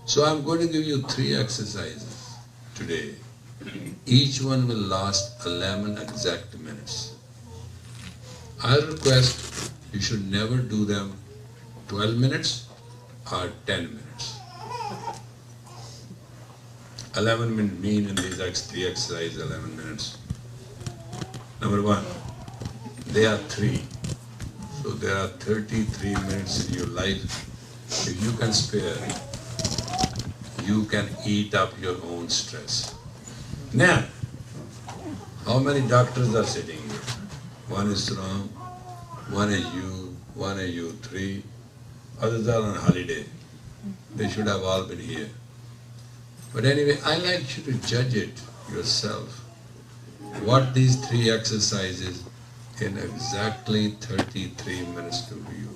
So I'm going to give you 3 exercises today. Each one will last 11 exact minutes. I request you should never do them 12 minutes or 10 minutes. 11 minutes mean in these 3 exercises 11 minutes. Number 1, they are 3. So there are 33 minutes in your life. If you can spare, you can eat up your own stress. Now, how many doctors are sitting here? One is Ram, one is you, 3. Others are on holiday. They should have all been here. But anyway, I like you to judge it yourself. What these 3 exercises in exactly 33 minutes do for you.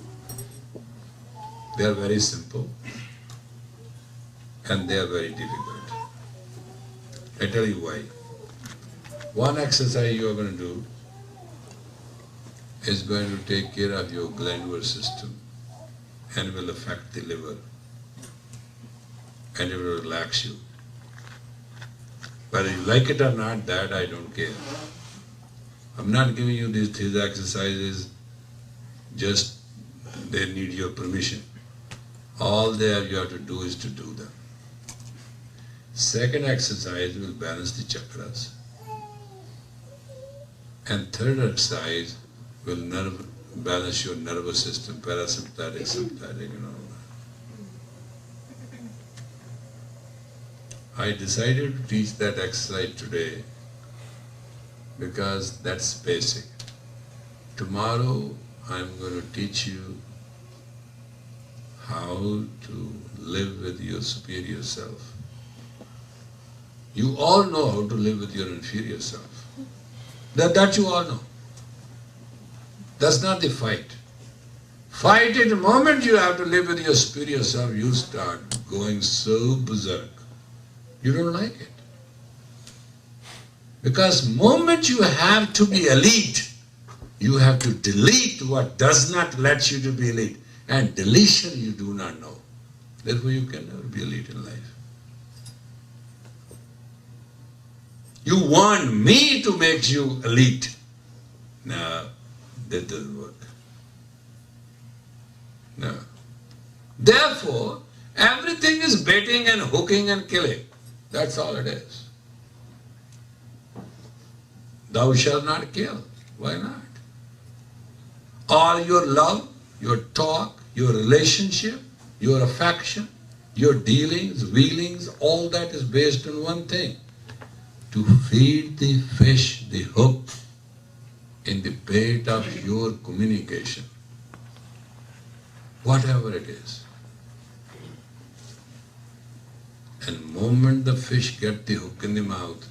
They are very simple and they are very difficult. I tell you why. One exercise you are going to do is going to take care of your glandular system and will affect the liver and it will relax you. Whether you like it or not, that I don't care. I'm not giving you these 3 exercises, just they need your permission. All there you have to do is to do them. Second exercise will balance the chakras. And third exercise will balance your nervous system, parasympathetic, sympathetic, and all that. I decided to teach that exercise today because that's basic. Tomorrow I'm going to teach you how to live with your superior self. You all know how to live with your inferior self. That you all know. That's not the fight. Fight it the moment you have to live with your superior self, you start going so berserk. You don't like it. Because moment you have to be elite, you have to delete what does not let you to be elite. And deletion you do not know. Therefore you can never be elite in life. You want me to make you elite. No, that doesn't work. No. Therefore, everything is baiting and hooking and killing. That's all it is. Thou shalt not kill. Why not? All your love, your talk, your relationship, your affection, your dealings, wheelings, all that is based on one thing. To feed the fish the hook in the bait of your communication. Whatever it is. And moment the fish get the hook in the mouth,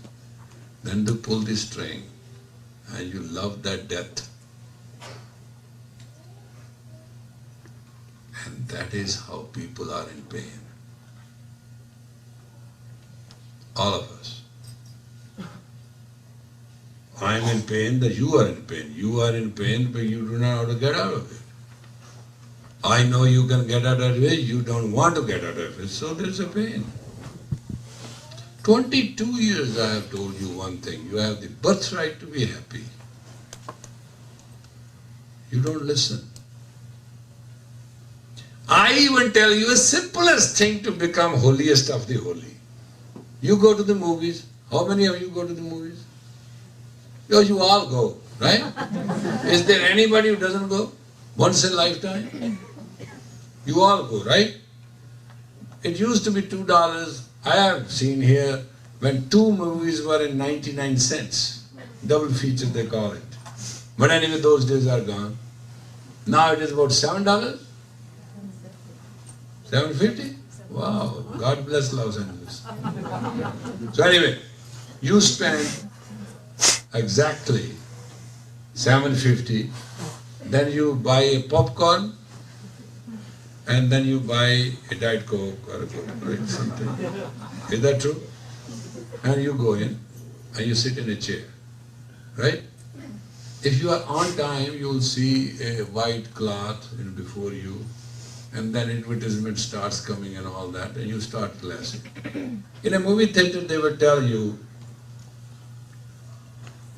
then to pull the string, and you love that death. And that is how people are in pain. All of us. I am in pain, that you are in pain. You are in pain, but you do not know how to get out of it. I know you can get out of it, you don't want to get out of it, so there's a pain. 22 years I have told you one thing, you have the birthright to be happy. You don't listen. I even tell you a simplest thing to become holiest of the holy. You go to the movies. How many of you go to the movies? You all go, right? Is there anybody who doesn't go? Once in a lifetime? You all go, right? It used to be $2. I have seen here when 2 movies were in 99 cents. Double feature they call it. But anyway, those days are gone. Now it is about $7? $7.50? Wow, God bless Los Angeles. So anyway, you spend exactly $7.50, then you buy a popcorn, and then you buy a Diet Coke or a Coke, right? Something. Is that true? And you go in and you sit in a chair, right? If you are on time, you will see a white cloth before you, and then advertisement starts coming and all that, and you start glassing. In a movie theater, they will tell you,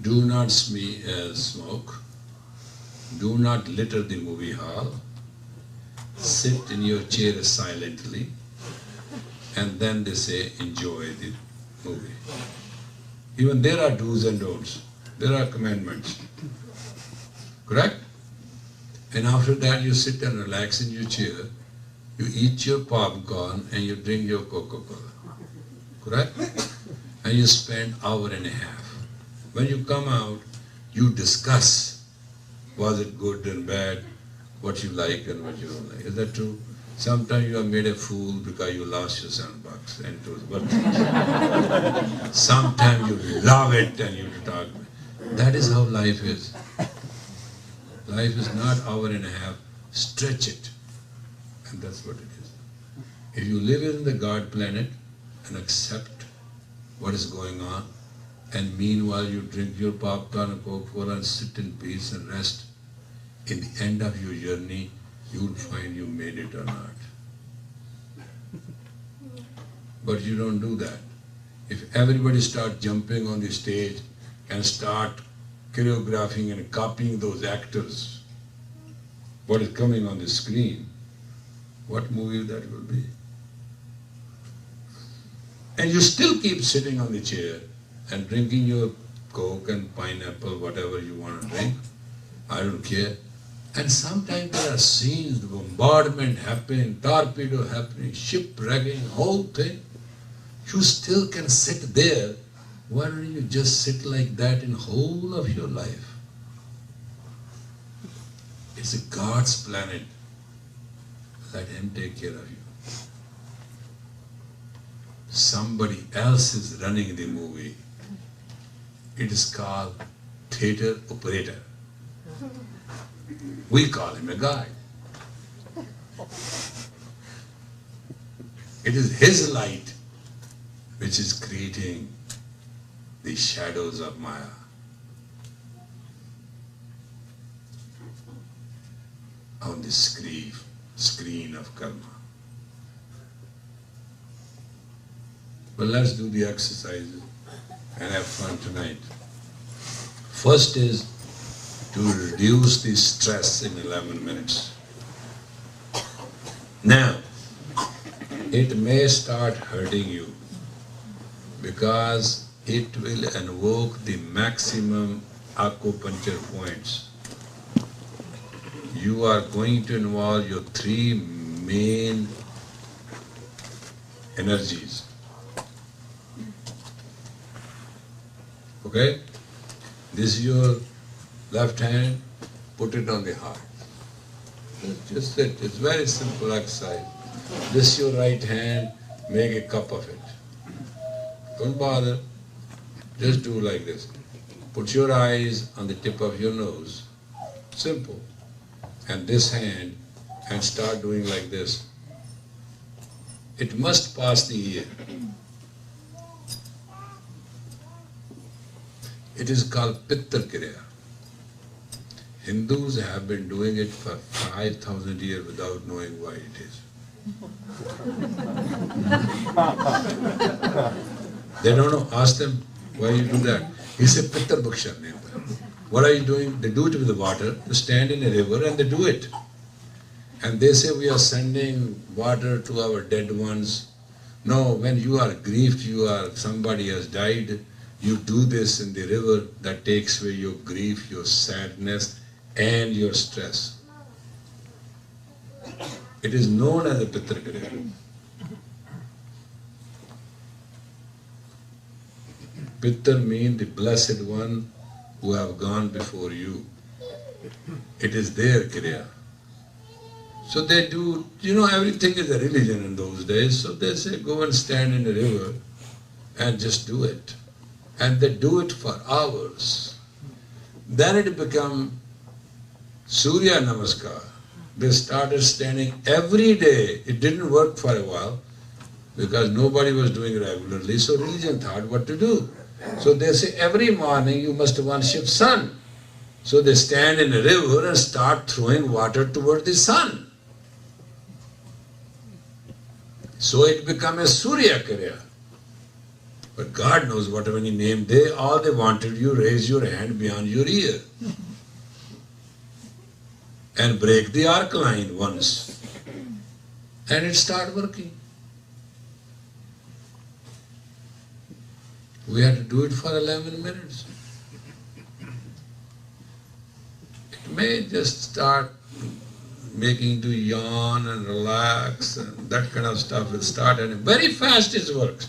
do not smoke, do not litter the movie hall, sit in your chair silently, and then they say, enjoy the movie. Even there are do's and don'ts, there are commandments. Correct? And after that you sit and relax in your chair, you eat your popcorn and you drink your Coca-Cola. Correct? And you spend hour and a half. When you come out, you discuss, was it good and bad, what you like and what you don't like. Is that true? Sometimes you are made a fool because you lost your $7 and it was worth it. Sometimes you love it and you talk. That is how life is. Life is not hour and a half, stretch it. And that's what it is. If you live in the God planet and accept what is going on, and meanwhile you drink your popcorn and Coca-Cola and sit in peace and rest, in the end of your journey, you will find you made it or not. But you don't do that. If everybody starts jumping on the stage and start choreographing and copying those actors, what is coming on the screen, what movie that will be? And you still keep sitting on the chair and drinking your Coke and pineapple, whatever you want to drink, I don't care. And sometimes there are scenes, the bombardment happening, torpedo happening, shipwrecking, whole thing. You still can sit there. Why don't you just sit like that in whole of your life? It's a God's planet. Let Him take care of you. Somebody else is running the movie. It is called theater operator. We call him a guide. It is his light which is creating the shadows of Maya. On the screen of karma. But let's do the exercises and have fun tonight. First is to reduce the stress in 11 minutes. Now, it may start hurting you because it will invoke the maximum acupuncture points. You are going to involve your three main energies. Okay? This is your left hand, put it on the heart. Just sit. It's very simple exercise. This is your right hand, make a cup of it. Don't bother. Just do like this. Put your eyes on the tip of your nose. Simple. And this hand, and start doing like this. It must pass the ear. It is called Pittra Kriya. Hindus have been doing it for 5,000 years without knowing why it is. They don't know. Ask them, why you do that? He said, Pittra Bhaksha. What are you doing? They do it with the water. They stand in a river and they do it. And they say, we are sending water to our dead ones. No, when you are grieved, somebody has died, you do this in the river. That takes away your grief, your sadness, and your stress. It is known as a Pittra Kriya. Pittra means the blessed one who have gone before you. It is their Kriya. So they do, everything is a religion in those days. So they say, go and stand in the river and just do it. And they do it for hours. Then it become Surya Namaskar. They started standing every day. It didn't work for a while because nobody was doing it regularly. So religion thought what to do. So they say every morning you must worship sun. So they stand in a river and start throwing water toward the sun. So it became a Surya Kriya. But God knows whatever He named, all they wanted you raise your hand beyond your ear and break the arc line once, and it started working. We had to do it for 11 minutes. It may just start making you yawn and relax, and that kind of stuff will start, and very fast it works.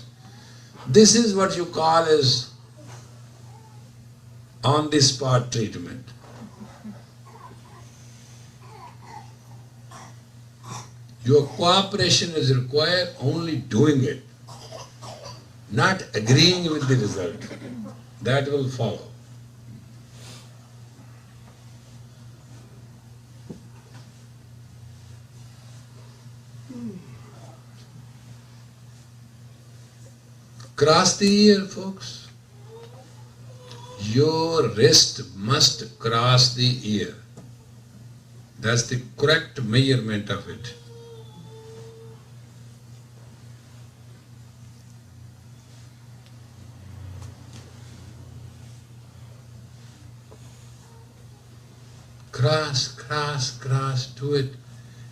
This is what you call as on-the-spot treatment. Your cooperation is required, only doing it, not agreeing with the result. That will follow. Cross the ear, folks. Your wrist must cross the ear. That's the correct measurement of it. Cross, cross, cross, do it.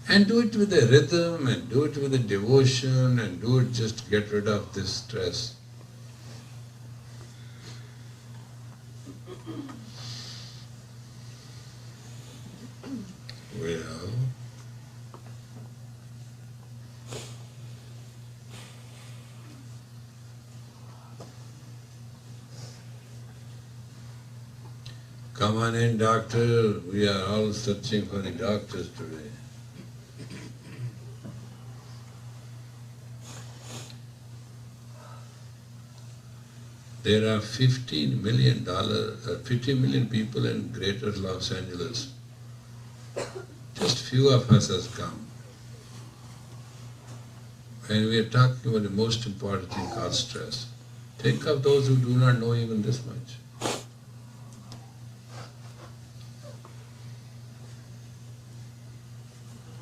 And do it with a rhythm, and do it with a devotion, and do it just to get rid of this stress. Well, come on in, doctor. We are all searching for the doctors today. There are 15 million people in greater Los Angeles. Just few of us has come. And we are talking about the most important thing called stress. Think of those who do not know even this much.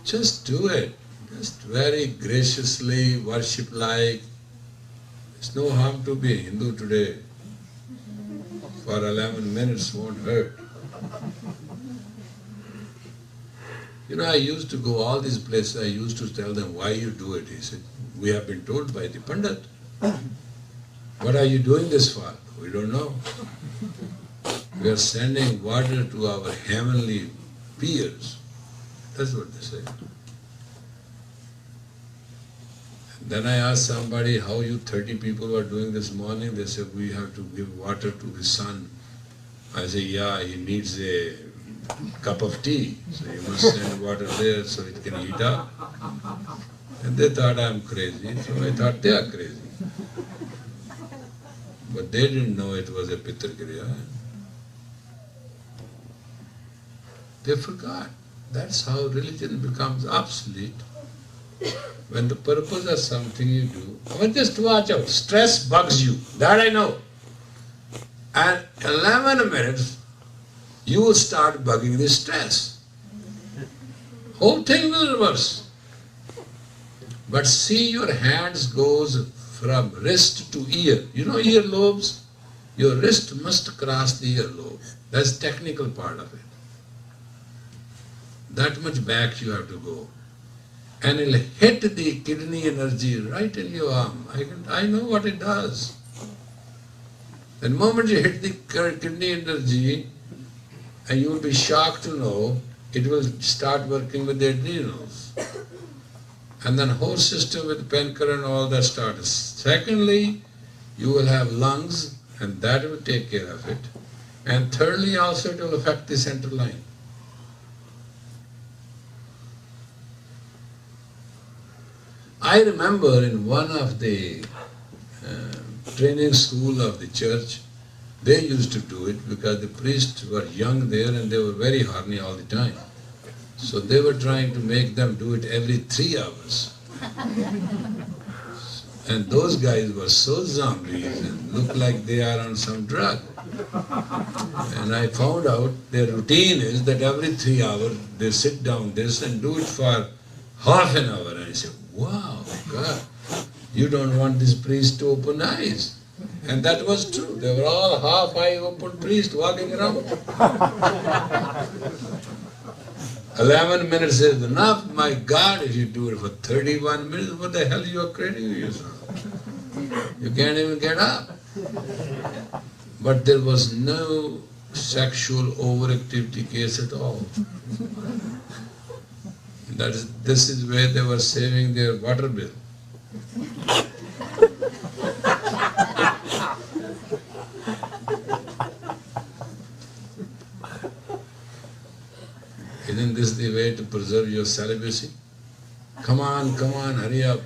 Just do it. Just very graciously, worship like. It's no harm to be a Hindu today. For 11 minutes won't hurt. You know, I used to go all these places, I used to tell them, why you do it? He said, we have been told by the Pandit. What are you doing this for? We don't know. We are sending water to our heavenly peers. That's what they say. Then I asked somebody, how you 30 people were doing this morning? They said, we have to give water to the sun. I say, yeah, he needs a cup of tea. So you must send water there so it can heat up. And they thought I'm crazy, so I thought they are crazy. But they didn't know it was a Pittra Kriya. They forgot. That's how religion becomes obsolete. When the purpose of something you do, but just watch out, stress bugs you, that I know. And 11 minutes, you will start bugging the stress. Whole thing will reverse. But see, your hands goes from wrist to ear. You know ear lobes? Your wrist must cross the ear lobe. That's the technical part of it. That much back you have to go. And it'll hit the kidney energy right in your arm. I know what it does. The moment you hit the kidney energy, and you will be shocked to know, it will start working with the adrenals. And then whole system with pancreas and all that starts. Secondly, you will have lungs, and that will take care of it. And thirdly, also it will affect the central line. I remember in one of the training school of the church, they used to do it because the priests were young there and they were very horny all the time. So they were trying to make them do it every 3 hours. And those guys were so zombies and looked like they are on some drug. And I found out their routine is that every 3 hours they sit down this and do it for half an hour. And I said, wow, God, you don't want this priest to open eyes. And that was true. They were all half-eye open priests walking around. 11 minutes is enough. My God, if you do it for 31 minutes, what the hell you are creating yourself? You can't even get up. But there was no sexual overactivity case at all. This is where they were saving their water bill. Isn't this the way to preserve your celibacy? Come on, hurry up.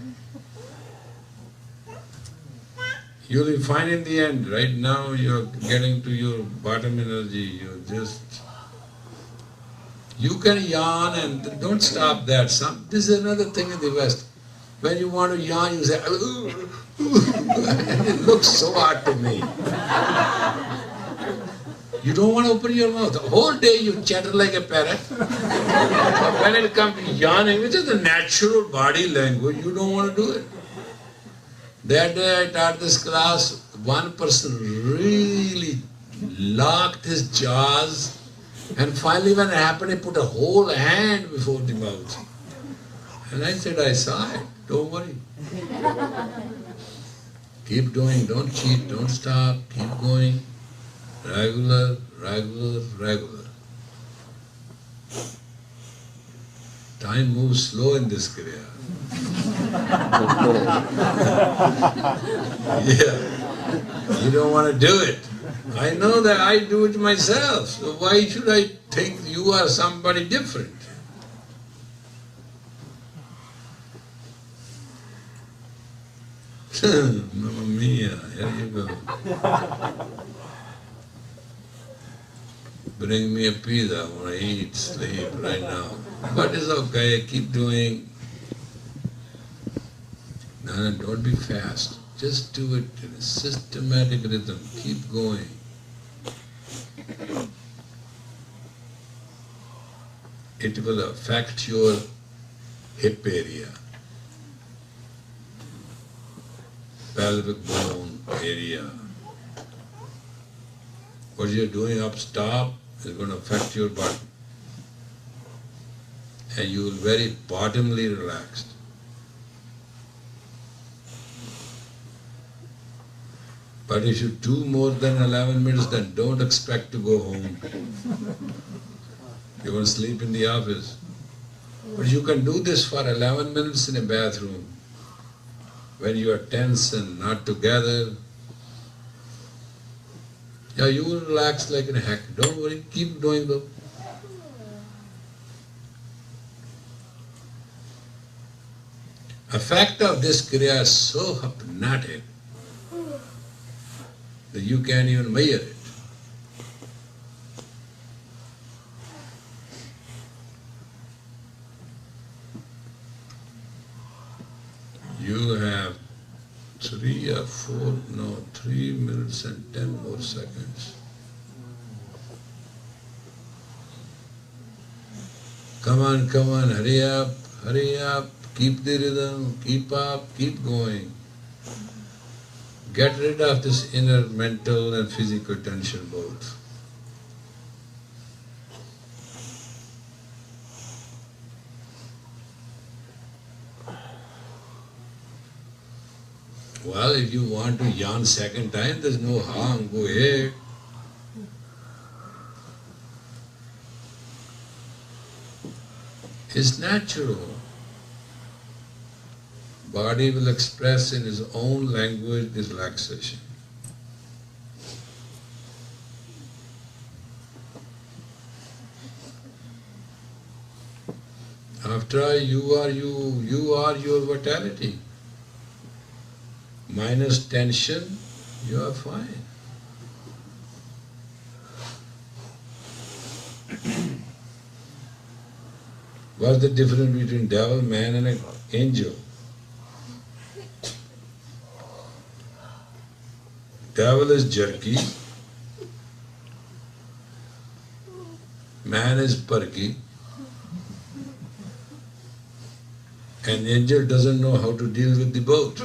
You'll be fine in the end. Right now you're getting to your bottom energy. You can yawn and don't stop that. This is another thing in the West. When you want to yawn, you say, ooh, and it looks so hard to me. You don't want to open your mouth. The whole day you chatter like a parrot. But when it comes to yawning, which is the natural body language, you don't want to do it. That day I taught this class, one person really locked his jaws, and finally when it happened, he put a whole hand before the mouth. And I said, I saw it, don't worry. Keep doing, don't cheat, don't stop, keep going. Regular. Time moves slow in this Kriya. Yeah, you don't want to do it. I know that I do it myself, so why should I think you are somebody different? Mamma mia, here you go. Bring me a pizza, I want to eat, sleep right now. But it's okay, keep doing. No, don't be fast. Just do it in a systematic rhythm. Keep going. It will affect your hip area, pelvic bone area. What you're doing up top is going to affect your body. And you will be very bottomly relaxed. But if you do more than 11 minutes, then don't expect to go home. You're going to sleep in the office. But you can do this for 11 minutes in a bathroom, when you are tense and not together. Yeah, you will relax like a heck. Don't worry, keep doing though. Effect of this Kriya is so hypnotic that you can't even measure it. You have 3 minutes and 10 more seconds. Come on, hurry up, keep the rhythm, keep up, keep going. Get rid of this inner mental and physical tension both. Well, if you want to yawn second time, there's no harm, go ahead. It's natural. Body will express in its own language this relaxation. After all, you are your vitality. Minus tension, you are fine. What's the difference between devil, man and an angel? Devil is jerky, man is perky, An angel doesn't know how to deal with the boat.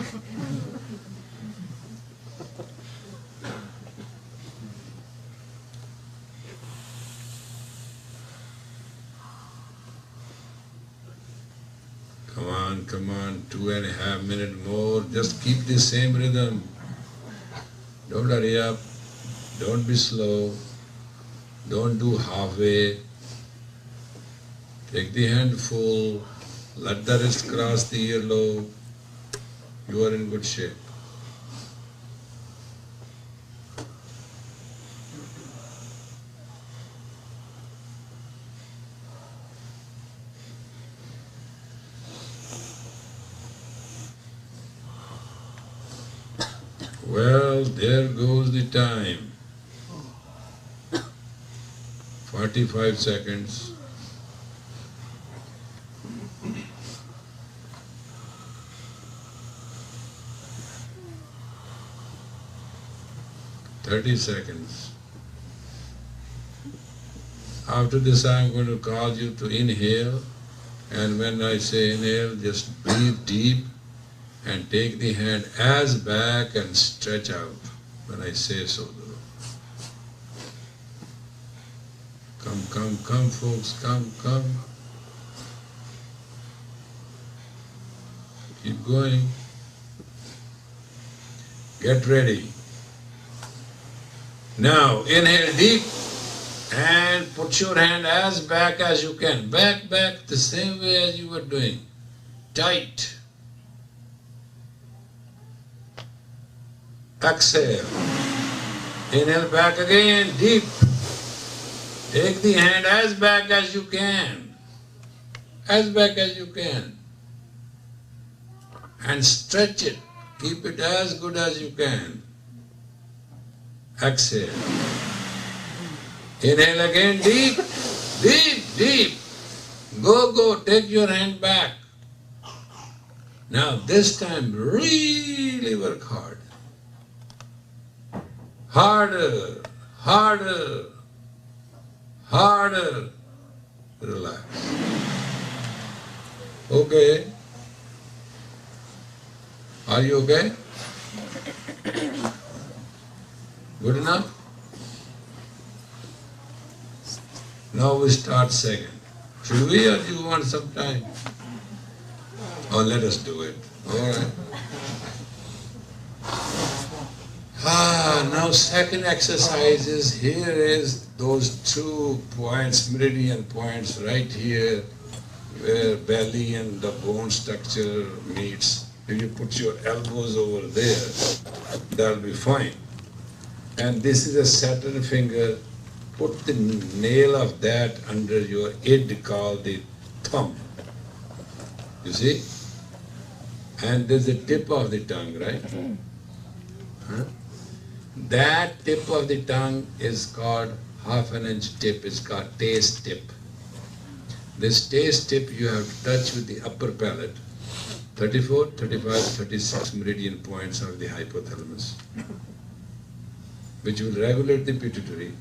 Come on, 2.5 minutes more. Just keep the same rhythm. Don't hurry up. Don't be slow. Don't do halfway. Take the hand full. Let the wrist cross the earlobe. You are in good shape. Well, there goes the time. 45 seconds. "30 seconds. After this I am going to call you to inhale, and when I say inhale, just breathe deep and take the hand as back and stretch out when I say so. Come folks, come. Keep going. Get ready. Now inhale deep and put your hand as back as you can. Back, the same way as you were doing. Tight. Exhale. Inhale back again, deep. Take the hand as back as you can. As back as you can. And stretch it. Keep it as good as you can. Exhale. Inhale again, deep. Deep. Go. Take your hand back. Now this time really work hard. Harder. Relax. Okay? Are you okay? Good enough? Now we start second. Should we, or do you want some time? Oh, let us do it. All right. Now second exercise is, here is those 2 points, meridian points right here, where belly and the bone structure meets. If you put your elbows over there, that'll be fine. And this is a Saturn finger. Put the nail of that under your id called the thumb. You see? And there's the tip of the tongue, right? Huh? That tip of the tongue is called half an inch tip. It's called taste tip. This taste tip you have to touch with the upper palate. 34, 35, 36 meridian points of the hypothalamus, which will regulate the pituitary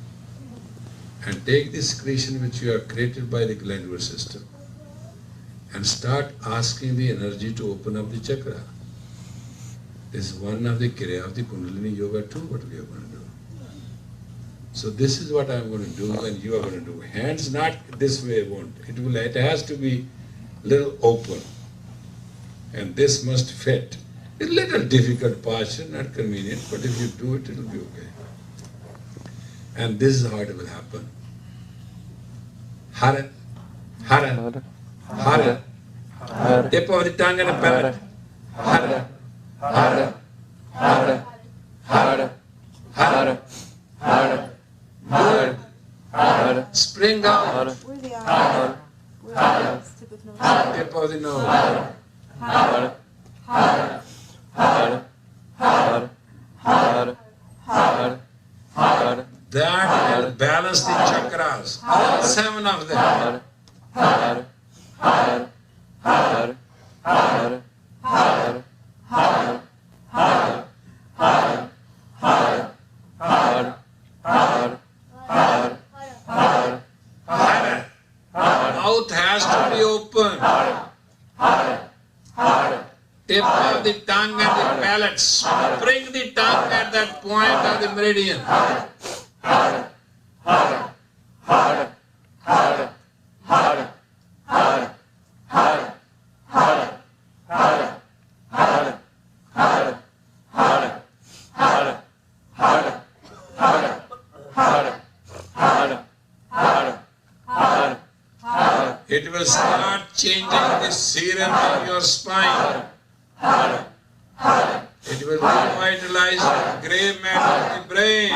and take the secretion which you have created by the glandular system and start asking the energy to open up the chakra. This is one of the Kriya of the Kundalini Yoga too, what we are going to do. So this is what I am going to do and you are going to do. Hands not this way won't. It has to be little open. And this must fit. It's a little difficult posture, not convenient, but if you do it, it will be okay. And this is how it will happen. Hara. Tip of the tongue and the palate. Hara. Good. Spring out. Where the eyes? Where the eyes? Tip of the nose. Tip of the nose. That will balance the chakras, all 7 of them. Mouth has to be open. tip of the tongue and the palate. Spring the tongue at that point of the meridian. It will start changing the serum of your spine. It will revitalize the grey matter of the brain.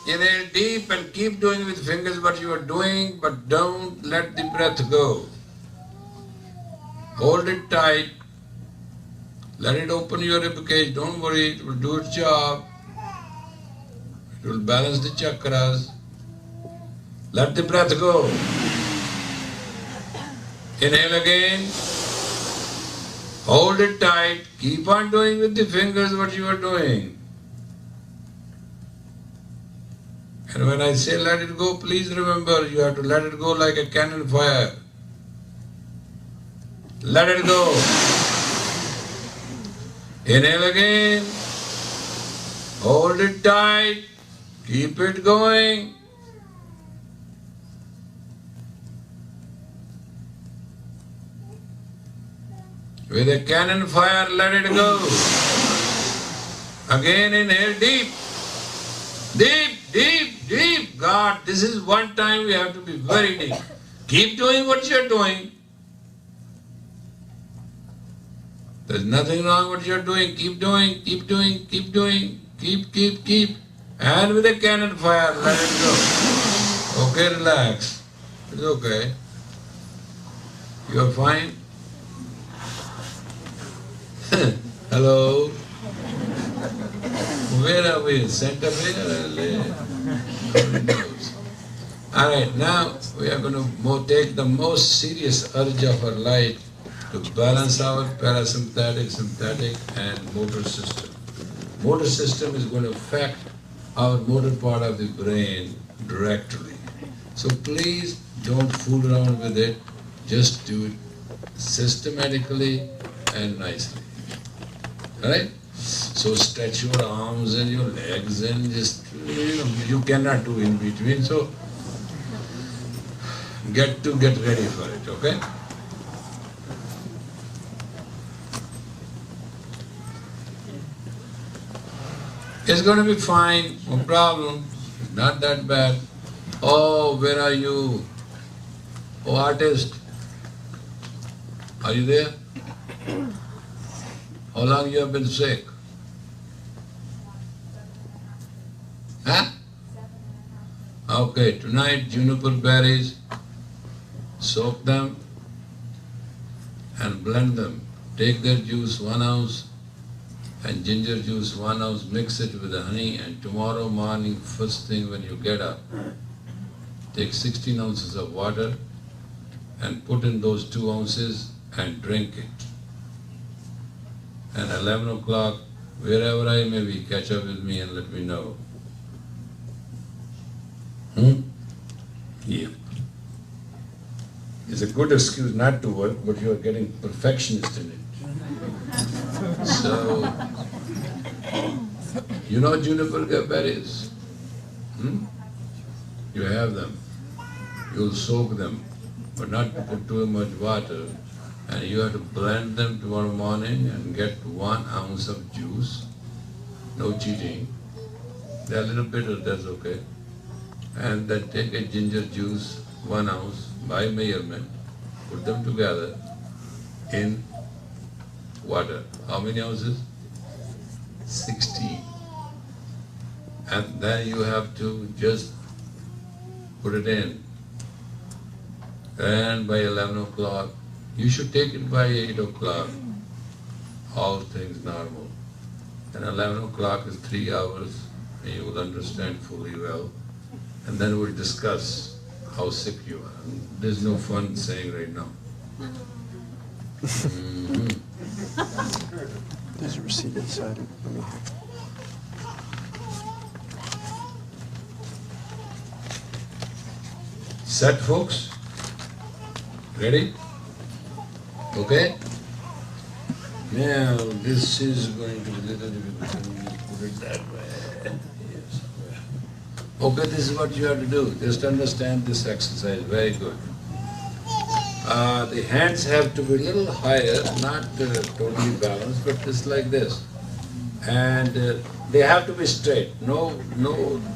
Inhale deep and keep doing with fingers what you are doing, but don't let the breath go. Hold it tight. Let it open your ribcage. Don't worry, it will do its job. It will balance the chakras. Let the breath go. Inhale again. Hold it tight. Keep on doing with the fingers what you are doing. And when I say let it go, please remember you have to let it go like a cannon fire. Let it go. Inhale again. Hold it tight. Keep it going. With a cannon fire, let it go. Again, inhale deep. Deep, deep, deep. God, this is one time we have to be very deep. Keep doing what you're doing. There's nothing wrong with what you're doing. Keep doing, keep doing, keep doing. Keep. And with a cannon fire, let it go. Okay, relax. It's okay. You're fine? Hello? Where are we? Santa Fe or LA? Nobody knows. Alright, now we are going to take the most serious urge of our life to balance our parasympathetic, sympathetic and motor system. Motor system is going to affect our motor part of the brain directly. So please don't fool around with it, just do it systematically and nicely. Right? So stretch your arms and your legs and just, you cannot do in between. So get ready for it, okay? It's going to be fine, no problem, not that bad. Oh, where are you? Oh, artist, are you there? How long you have been sick? Huh? Okay, tonight juniper berries, soak them and blend them. Take their juice 1 ounce and ginger juice 1 ounce, mix it with the honey, and tomorrow morning, first thing when you get up, take 16 ounces of water and put in those 2 ounces and drink it. And 11 o'clock, wherever I may be, catch up with me and let me know. Yeah. It's a good excuse not to work, but you are getting perfectionist in it. So, you know juniper berries? You have them. You'll soak them, but not put too much water. And you have to blend them tomorrow morning and get 1 ounce of juice. No cheating. They're a little bitter, that's okay. And then take a ginger juice, 1 ounce, by measurement, put them together in water. How many ounces? 16. And then you have to just put it in. And by 11 o'clock, you should take it by 8 o'clock, all things normal. And 11 o'clock is 3 hours, and you will understand fully well. And then we'll discuss how sick you are. There's no fun saying right now. There's a receipt inside it. Set, folks? Ready? Okay? Now, this is going to be a little difficult. Put it that way. Yes. Okay, this is what you have to do. Just understand this exercise. Very good. The hands have to be a little higher, not totally balanced, but just like this. And they have to be straight. No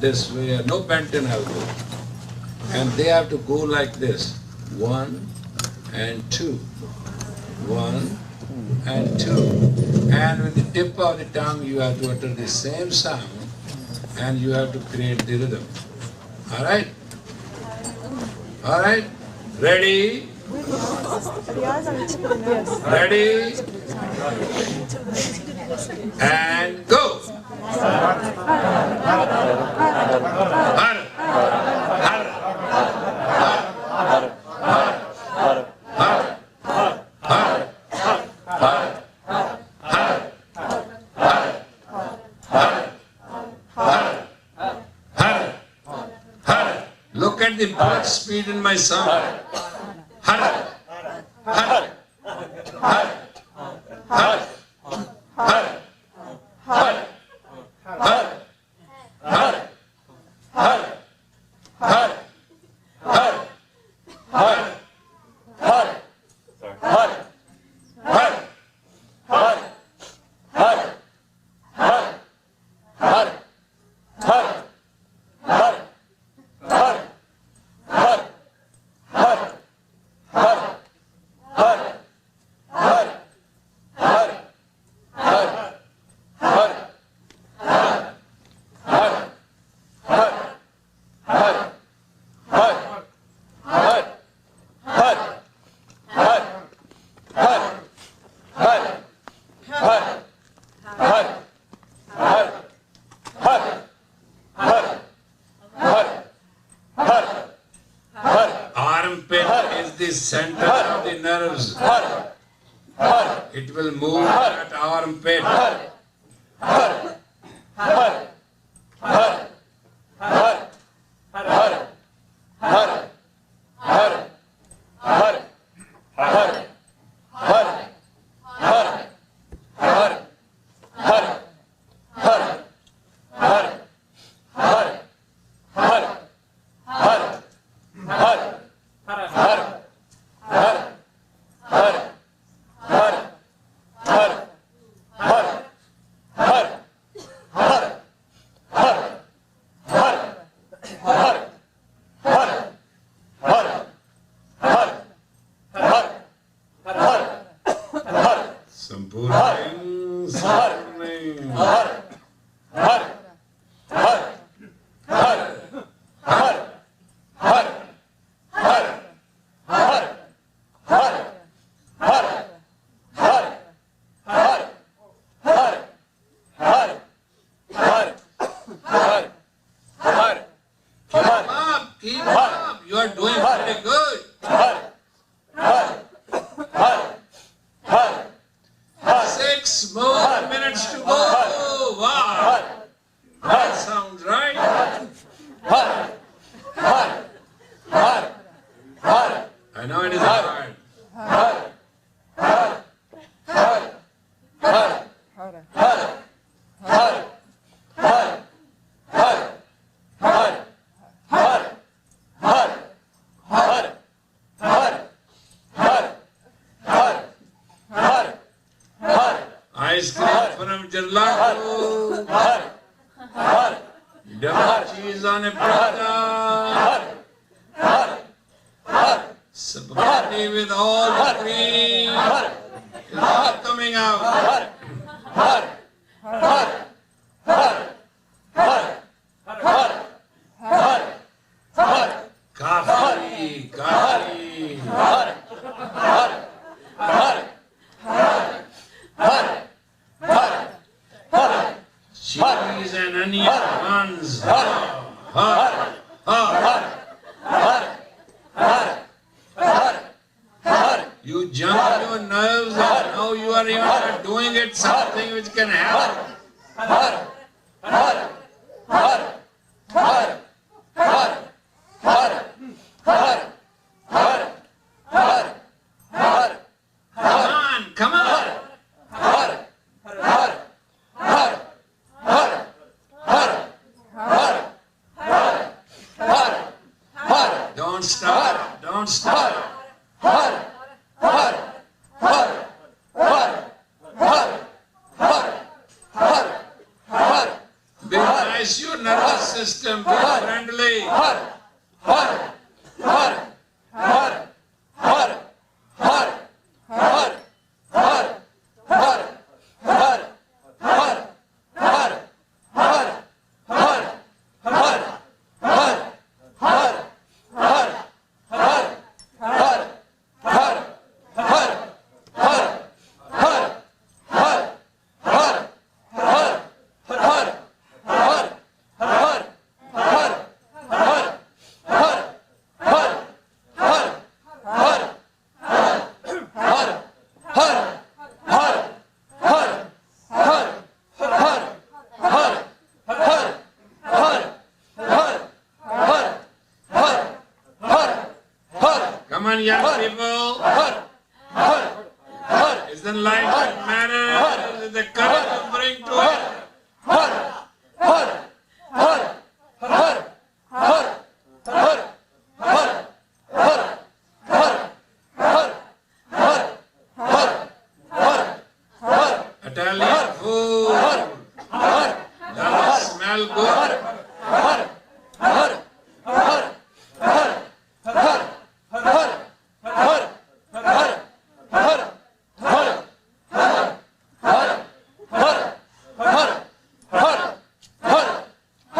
this way, no bent in elbow. And they have to go like this. 1 and 2. 1 and 2. And with the tip of the tongue, you have to utter the same sound and you have to create the rhythm. Alright? Alright? Ready? Ready? And go! Har, har, look at the blood speed in my song. Har, har, har, har, har, har, har, har, har, har, har, har, center of the nerves. It will move at armpit. Purning, Sarning. Keep up, you are doing pretty good. 6 more minutes to go. Wow, that sounds right. I know it is hard. Ice cream from gelato, double cheese on a pizza, spaghetti with all the cream, it's all coming out. Coffee, coffee. Cheese and onion buns. You jump your nerves and now you are even doing it something which can help. Come on. Don't stop, don't stop. Be nice, your nervous system, be friendly. Come on, young people. Isn't life that matters? Is the courage you bring to it? Italian food. Does it smell good?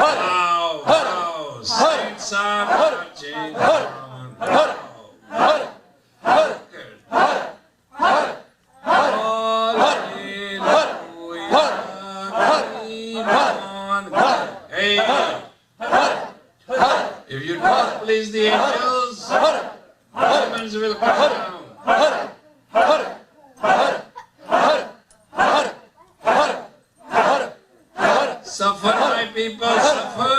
Wow, streets are marching on. Hey, if you don't please the angels, demons will come down. Suffer, my people, suffer.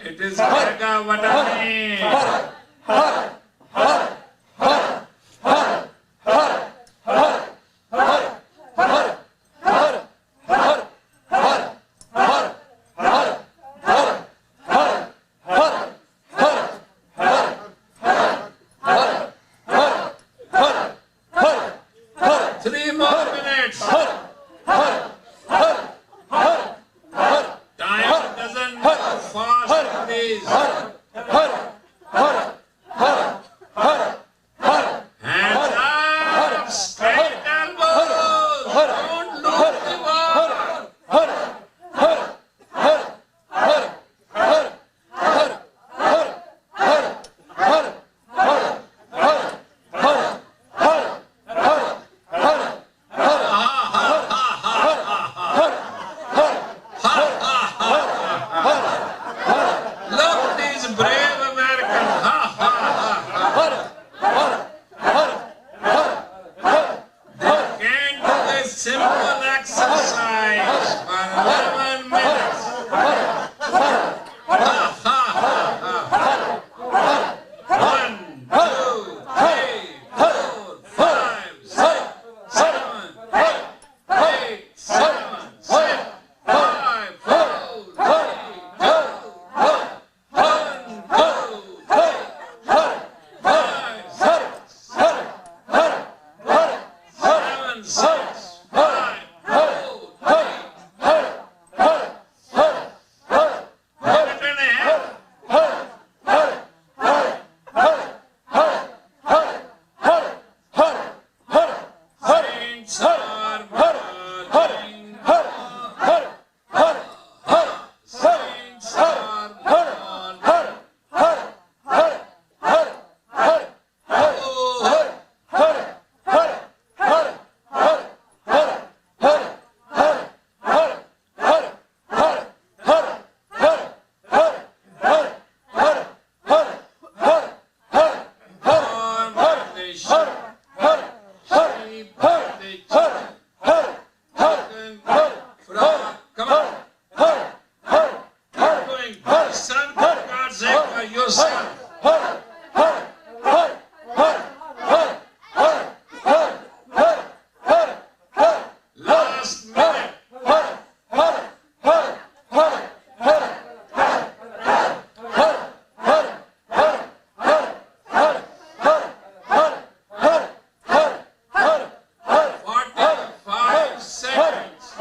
It is Gaga Vatani. Three more minutes. Straight elbows. Don't lose the ball. Look, these brave Americans. They can't do this simple exercise for 11 minutes. One, two, three, four, five, six, seven, eight, seven, six, five, four, three, two, one, two, three, five, six, seven, six, five, four, three, minute and a half. Saints are marching on. Saints are marching. Come on. Keep going. Son, for God's sake, for yourself. Last minute. Forty-five seconds.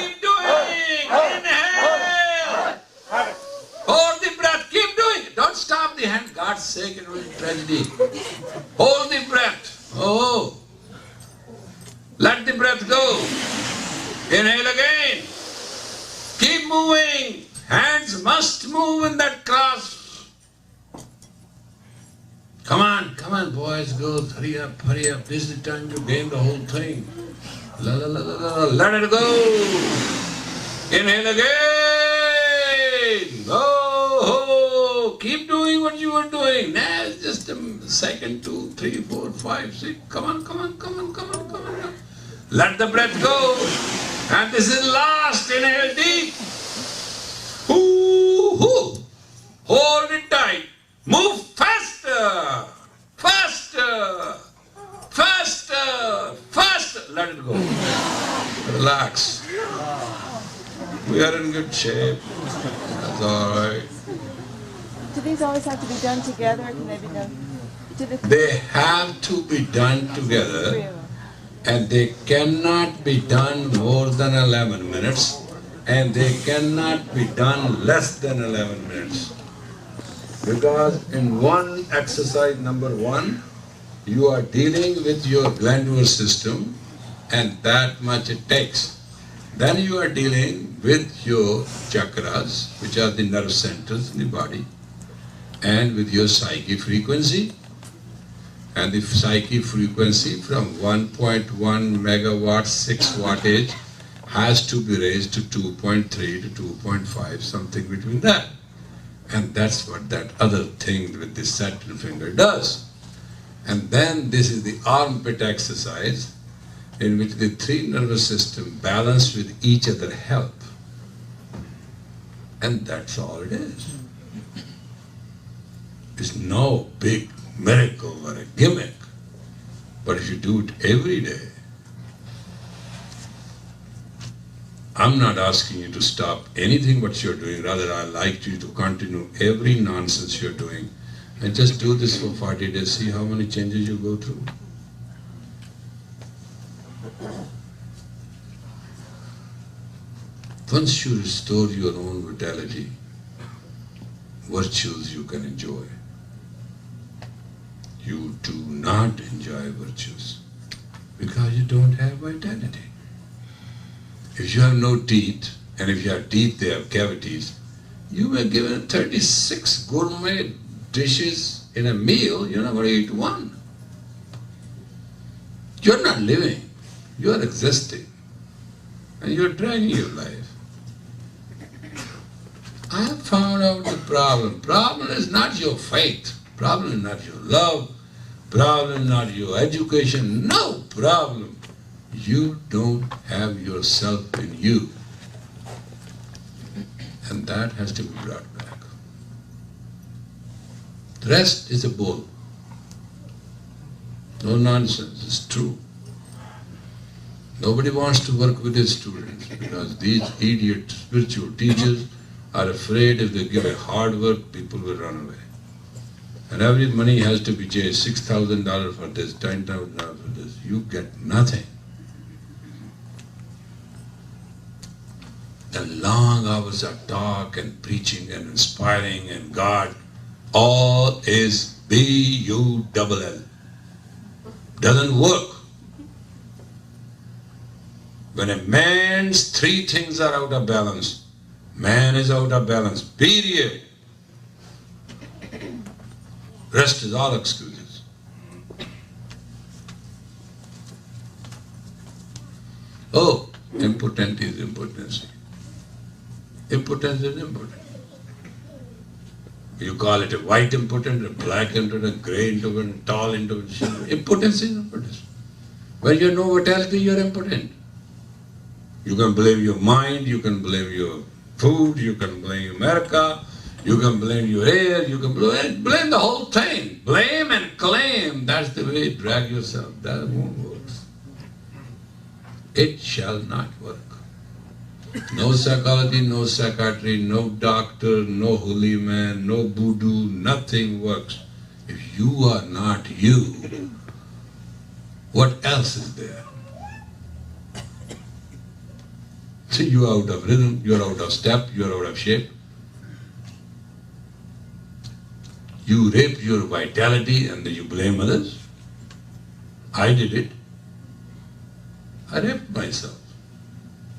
Keep doing. Inhale. Hold the breath. Keep doing it. Don't stop the hand. God's sake, it will be tragedy. Hold the breath. Oh. Let the breath go. Inhale again. Keep moving. Hands must move in that cross. Come on, boys, girls, hurry up. This is the time to gain the whole thing. La la la la la. Let it go. Inhale again. Oh, keep doing what you are doing. Nah, it's just a second, 2, 3, 4, 5, 6. Come on. Let the breath go. And this is last. Inhale deep. Ooh. Hold it tight. Move faster. Let it go. Relax. We are in good shape. That's all right. Do these always have to be done together, or can they be done? They have to be done together, and they cannot be done more than 11 minutes, and they cannot be done less than 11 minutes. Because in one exercise number 1, you are dealing with your glandular system, and that much it takes. Then you are dealing with your chakras, which are the nerve centers in the body, and with your psyche frequency. And the psyche frequency from 1.1 megawatts, 6 wattage, has to be raised to 2.3 to 2.5, something between that. And that's what that other thing with the Saturn finger does. And then this is the armpit exercise, in which the 3 nervous systems balance with each other help. And that's all it is. It's no big miracle or a gimmick. But if you do it every day, I'm not asking you to stop anything what you're doing. Rather, I like you to continue every nonsense you're doing. And just do this for 40 days. See how many changes you go through. Once you restore your own vitality, virtues you can enjoy. You do not enjoy virtues because you don't have vitality. If you have no teeth, and if you have teeth, they have cavities, you were given 36 gourmet dishes in a meal, you're not going to eat one. You're not living, you're existing, and you're dragging your life. I have found out the problem. Problem is not your faith. Problem is not your love. Problem is not your education. No problem. You don't have yourself in you. And that has to be brought back. The rest is a bull. No nonsense, it's true. Nobody wants to work with his students because these idiot spiritual teachers are afraid if they give a hard work, people will run away. And every money has to be changed, $6,000 for this, $10,000 for this. You get nothing. The long hours of talk and preaching and inspiring and God, all is B-U-double-L. Doesn't work. When a man's three things are out of balance, man is out of balance, period. Rest is all excuses. Oh, impotent is impotency. Impotence is impotent. You call it a white impotent, a black impotent, a grey impotent, tall impotent. Impotence is impotence. When you have no vitality, you are impotent. You can blame your mind, you can blame your food, you can blame America, you can blame your air, you can blame the whole thing. Blame and claim, that's the way you drag yourself. That won't work. It shall not work. No psychology, no psychiatry, no doctor, no holy man, no voodoo, nothing works. If you are not you, what else is there? So you are out of rhythm, you are out of step, you are out of shape. You rape your vitality and then you blame others. I did it. I raped myself.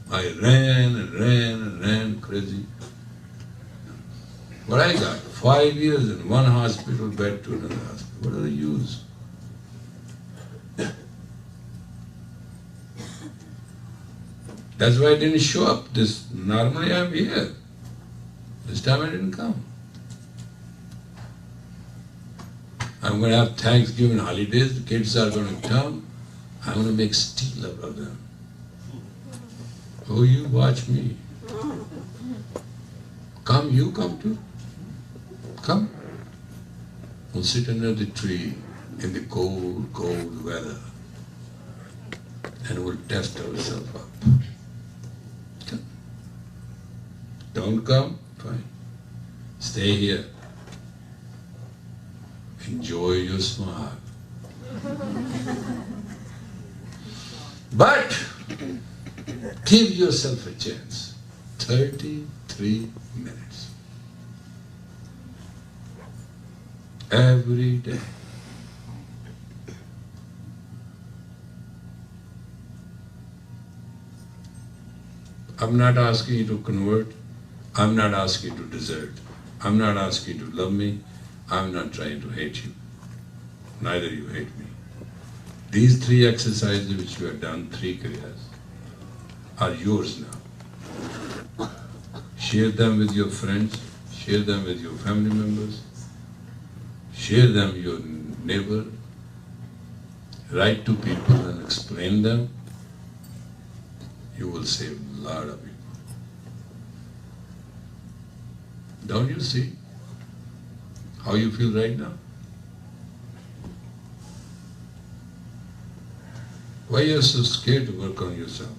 I ran and ran and ran crazy. What I got? 5 years in one hospital bed to another hospital. What are the use? That's why I didn't show up. Normally I'm here. This time I didn't come. I'm going to have Thanksgiving holidays. The kids are going to come. I'm going to make steel out of them. Oh, you watch me. Come, you come too. Come. We'll sit under the tree in the cold, cold weather and we'll test ourselves up. Come. Don't come? Fine. Stay here. Enjoy your smile. But give yourself a chance. 33 minutes. Every day. I'm not asking you to convert. I'm not asking you to desert. I'm not asking you to love me. I'm not trying to hate you. Neither you hate me. These 3 exercises which we have done, 3 kriyas, are yours now. Share them with your friends, share them with your family members, share them with your neighbor, write to people and explain them. You will save a lot of people. Don't you see how you feel right now? Why are you so scared to work on yourself?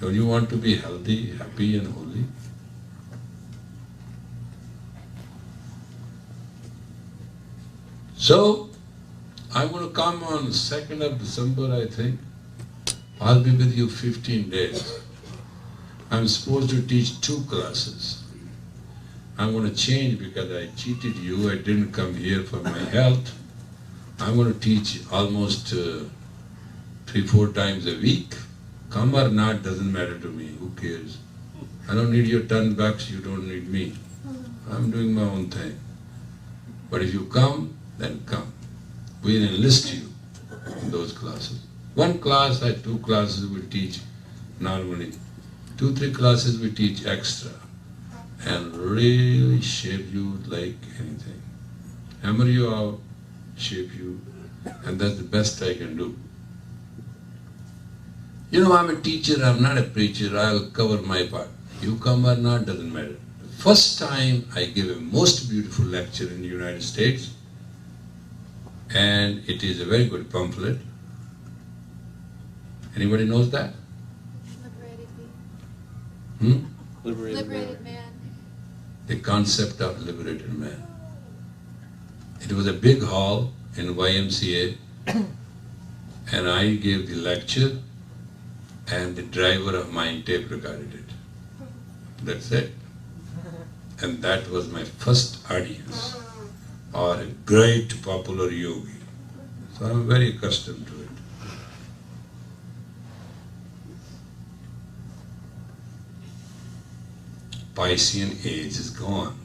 Don't you want to be healthy, happy and holy? So, I'm going to come on 2nd of December, I think. I'll be with you 15 days. I'm supposed to teach 2 classes. I'm going to change because I cheated you, I didn't come here for my health. I'm going to teach almost 3-4 times a week. Come or not doesn't matter to me, who cares? I don't need your $10, you don't need me. I'm doing my own thing. But if you come, then come. We'll enlist you in those classes. 1 class or 2 classes we teach normally. 2-3 classes we teach extra and really shape you like anything. Hammer you out, shape you, and that's the best I can do. You know, I'm a teacher, I'm not a preacher, I'll cover my part. You come or not, doesn't matter. First time I gave a most beautiful lecture in the United States, and it is a very good pamphlet. Anybody knows that? Liberated man. The concept of liberated man. It was a big hall in YMCA, and I gave the lecture, and the driver of mine tape recorded it. That's it. And that was my first audience, or a great popular yogi. So I'm very accustomed to it. Piscean age is gone.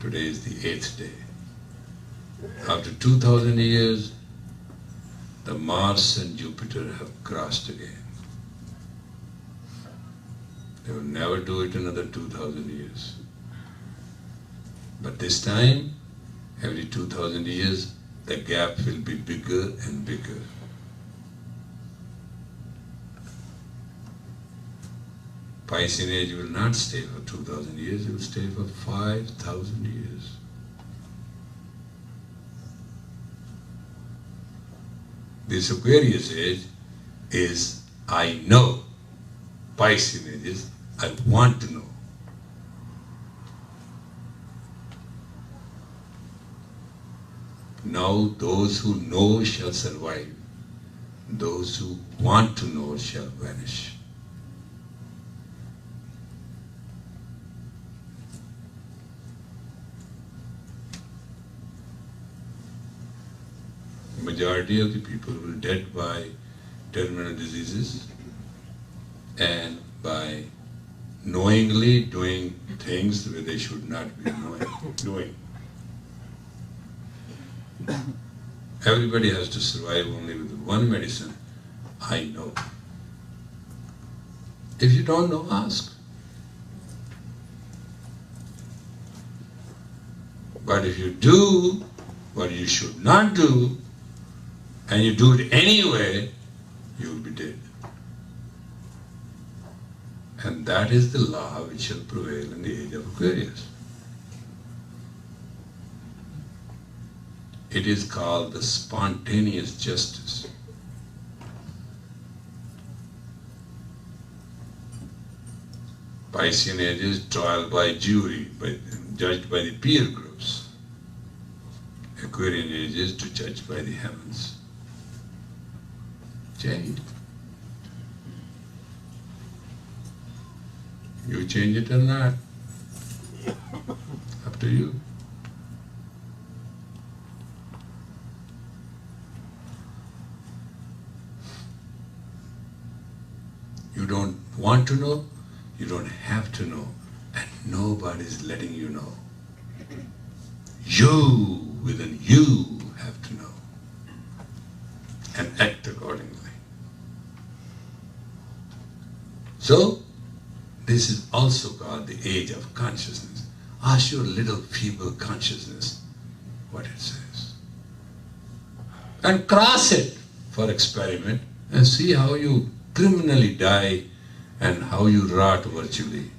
Today is the 8th day. After 2000 years, the Mars and Jupiter have crossed again. They will never do it another 2000 years. But this time, every 2000 years, the gap will be bigger and bigger. Piscean age will not stay for 2000 years, it will stay for 5000 years. This Aquarius age is I know. Piscean age is I want to know. Now those who know shall survive. Those who want to know shall vanish. Majority of the people will dead by terminal diseases and by knowingly doing things where they should not be doing. Everybody has to survive only with one medicine, I know. If you don't know, ask. But if you do what you should not do, and you do it anyway, you will be dead. And that is the law which shall prevail in the age of Aquarius. It is called the spontaneous justice. Piscean age is trial by jury, judged by the peer groups. Aquarian age is to judge by the heavens. Change. You change it or not, up to you. You don't want to know, you don't have to know, and nobody's letting you know. You, within you, have to know and act accordingly. So, this is also called the age of consciousness. Ask your little feeble consciousness what it says. And cross it for experiment and see how you criminally die and how you rot virtually.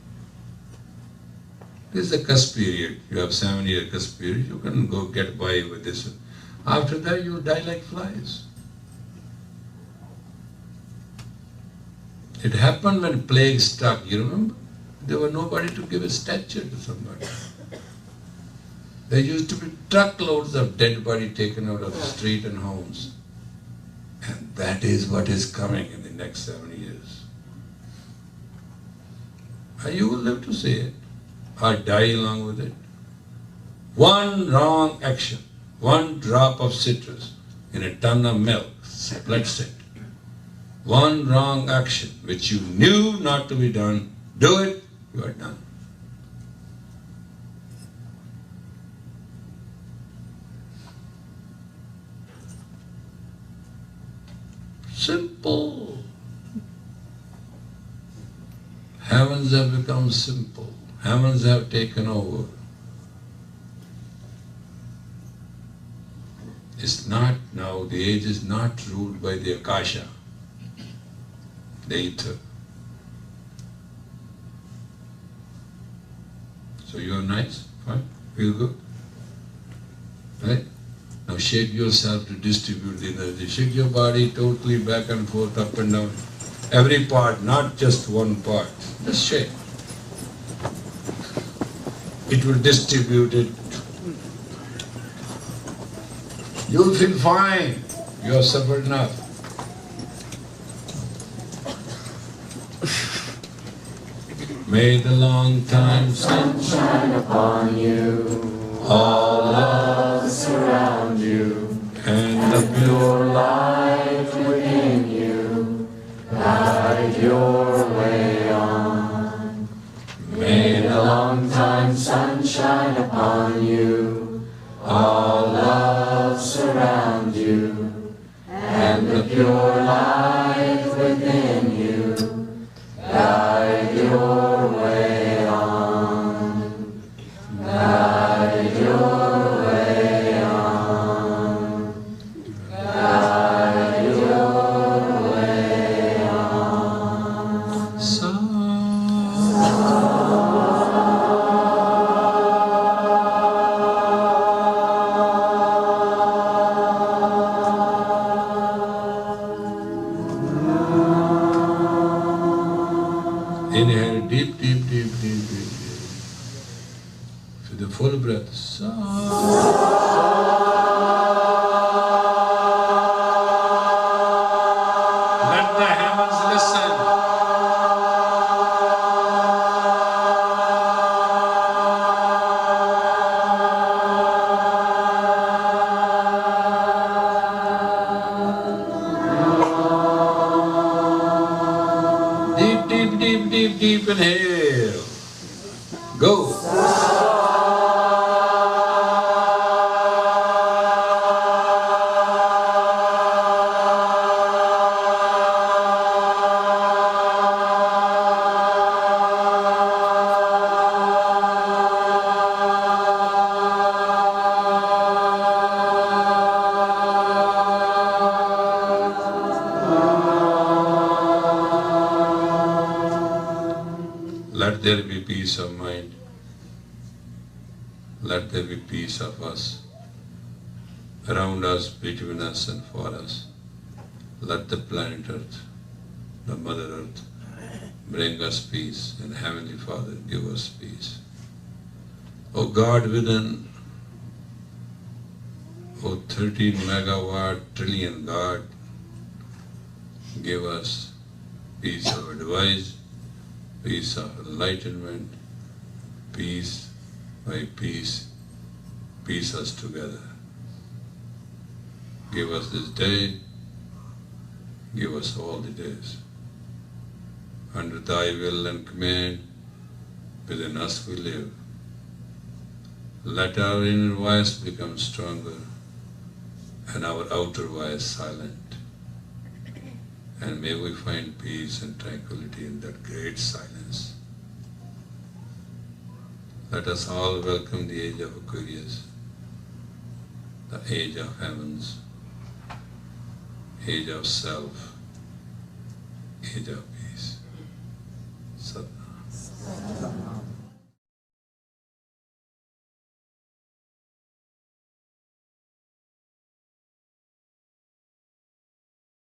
This is a cusp period. You have 7-year cusp period. You can go get by with this. After that, you die like flies. It happened when plague struck. You remember? There was nobody to give a statue to somebody. There used to be truckloads of dead body taken out of the street and homes. And that is what is coming in the next 7 years. And you will live to see it, or die along with it. One wrong action, one drop of citrus in a ton of milk, bloodset. One wrong action which you knew not to be done, do it, you are done. Simple. Heavens have become simple. Heavens have taken over. It's not now, the age is not ruled by the Akasha, the ether. So you are nice, fine, feel good, right? Now shake yourself to distribute the energy. Shake your body totally back and forth, up and down. Every part, not just one part. Just shake. It will distribute it. You'll feel fine. You have suffered enough. May the long time sun shine upon you, all love surround you, and the pure light within you guide your way on. May the long time sun shine upon you, all love surround you, and the pure light within you guide your way on. Guide your way on. Guide your way on. Inhale deep, deep, deep, deep, deep, deep. With the full breath. Let the heavens listen. Deep, deep, deep, deep, deep inhale. Go. Let there be peace of mind. Let there be peace of us, around us, between us and for us. Let the planet Earth, the Mother Earth, bring us peace, and Heavenly Father, give us peace. O God within, O 13 megawatt trillion God, give us peace of advice, peace of enlightenment, peace by peace, piece us together. Give us this day, give us all the days. Under Thy will and command, within us we live. Let our inner voice become stronger and our outer voice silent. And may we find peace and tranquility in that great silence. Let us all welcome the age of Aquarius, the age of heavens, age of self, age of peace. Sat.